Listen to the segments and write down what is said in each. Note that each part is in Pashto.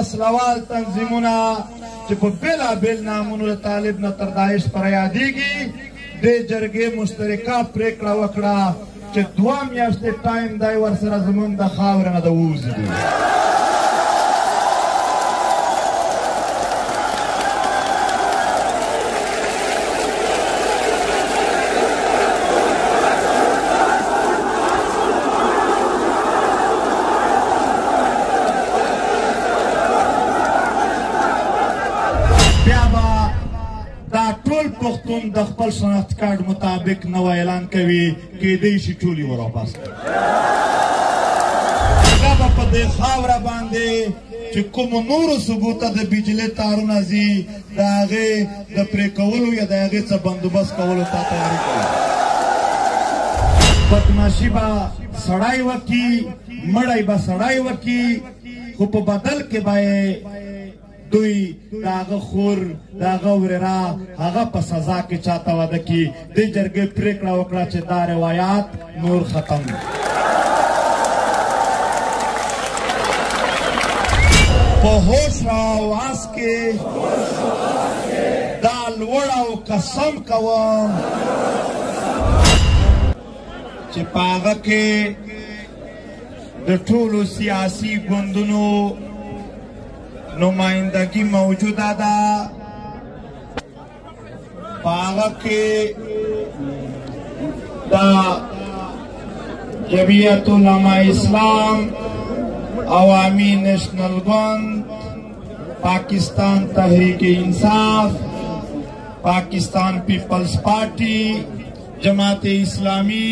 وسلوال تنظیمونه چې په بېلابېل نامونو د طالب نه تر داعش پر یادېږي دې جرګې مشترکه پرېکړه وکړه چې 2 میاشتې ټایم دی ورسره زموږ د خاورې نه د ووځي. پښتون د خپل شناخت کارت مطابق نو اعلان کوي کېدای شي ټول یې ورواپس کړي. هغه به په دې خاوره باندې چې کومو نورو ثبوته د بجلۍ تارونه ځي د هغې د پرې کولو یا د هغې څه بندوبست کولو ته تیاري کوي. بدماشي به سړی وکړي، مړی به سړی وکړي، خو په بدل کې به دوی د هغه خور د هغه ورېره هغه په سزا کې چاته واده کړي. دې جرګې پرېکړه وکړه چې دا روایات نور ختم په هوش او آس کې دا لوړ او قسم کوم چې په هغه کې د ټولو سیاسي ګوندونو نمائندگی موجوده ده. په هغه کې د جمعیت علماء اسلام، عوامی نیشنل ګوند، پاکستان تحریک انصاف، پاکستان پیپلز پارٹی، جماعت اسلامی،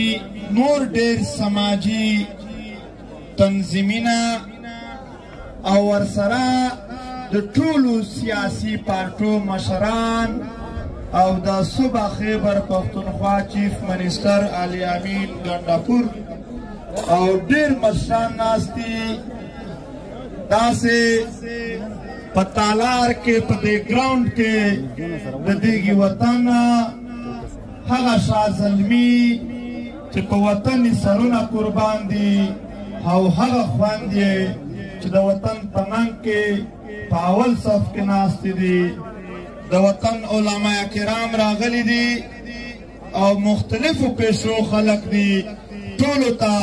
نور ډېر سماجی تنظیمونه او ورسره د ټولو سیاسي پارټو مشران او د صوبه خیبر پښتونخوا چیف منسټر علي امین ګنډاپور او ډېر مشران ناست دي. داسې په تالار کې په دې ګراونډ کې د دېږي وطن هغه شاه زلمي چې په وطن یې سرونه قربان دي او هغه خوند یې چې د وطن په ننګ کې په اول صف کې ناستې دي. د وطن علما کرام راغلي دي او مختلفو پیشو خلق دي. ټولو ته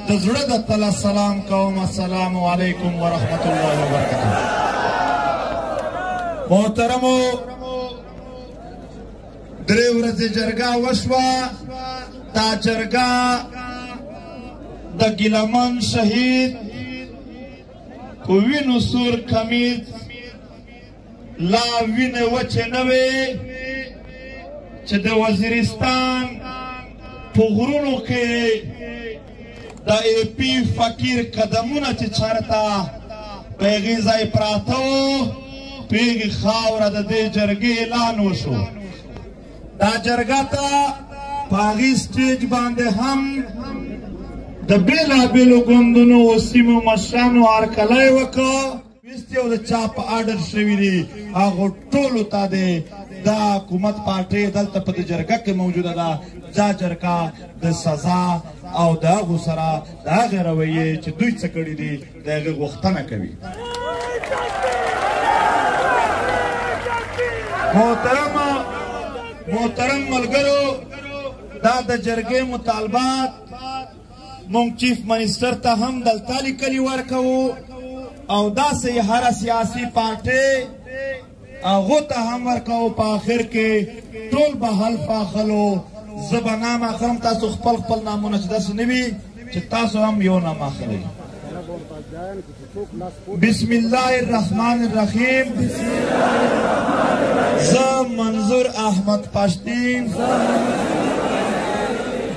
د زړه د تله سلام کوم. السلام علیکم ورحمت الله وبرکاته. محترمو، 3 ورځې جرګه وشوه. دا جرګه د ګیلمن شهید په وینو سور کمیز لا وینې وچې نه وې چې د وزیرستان په غرونو کې د ای پی فقیر قدمونه چې چېرته په هغې ځای پراته وو، په هغې خاوره د دې جرګې اعلان وشو. دا جرګه ته په هغې سټیج باندې هم د بېلابېلو ګوندونو او سیمو مشرانو هرکلی وکړه. ویستې او د چا په آډر شوي دي هغو ټولو ته دی دا حکومت پارټۍ دلته په دې جرګه کې موجوده ده. دا جرګه د سزا او د هغو سره د هغې رویې چې دوی څه کړي دي د هغې غوښتنه کوي. محترم ملګرو، دا د جرګې مطالبات مونږ چیف منسټر ته هم دلته لیکلي ورکوو او داسې هره سیاسي پارټۍ هغو ته هم ورکوو. په آخر کې ټول به حلف اخلو. زه به نام اخلم، تاسو خپل خپل نامونه چې داسې نه وي چې تاسو هم یو نام اخلئ. بسم الله الرحمن الرحیم. زه منظور احمد پشتین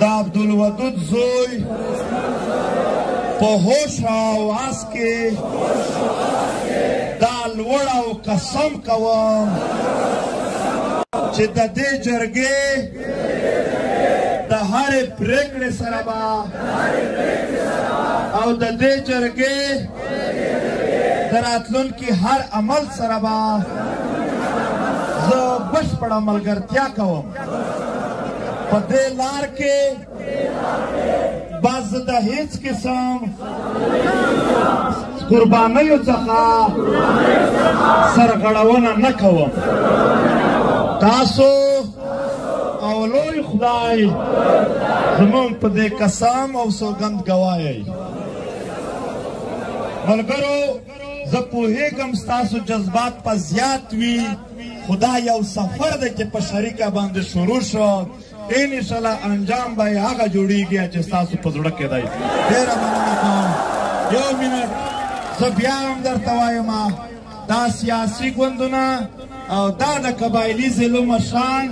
د عبدالودود زوی په هوش او آس کې دا لوړ او قسم کوم چې د دې جرګې د هرې پرېکړې سره به او د دې جرګې د راتلونکي هر عمل سره به زه بشپړه ملګرتیا کوم. په دې لار کې بس د هیڅ قسم قربانیو څخه سرغړونه نه کوم. تاسو او لوی خدای زمونږ په دې قسم او سوګند ګواهی. ملګرو زه پوهېږم ستاسو جذبات په زیات وي، خو دا یو سفر دی چې په شریکه باندې شروع شو. انشاءالله انجام به یې هغه جوړېږي چې ستاسو په زړه کې دی. ډېره مننه کوم. یو منټ زه بیا هم درته وایم دا سیاسي ګوندونه او دا د قبایلي ضلعو مشران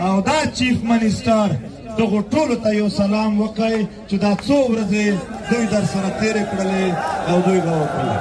او دا چیف منسټر دغو ټولو ته یو سلام وکړئ چې دا څو ورځې دوی در سره تېرې کړلې او دوی به وکړي.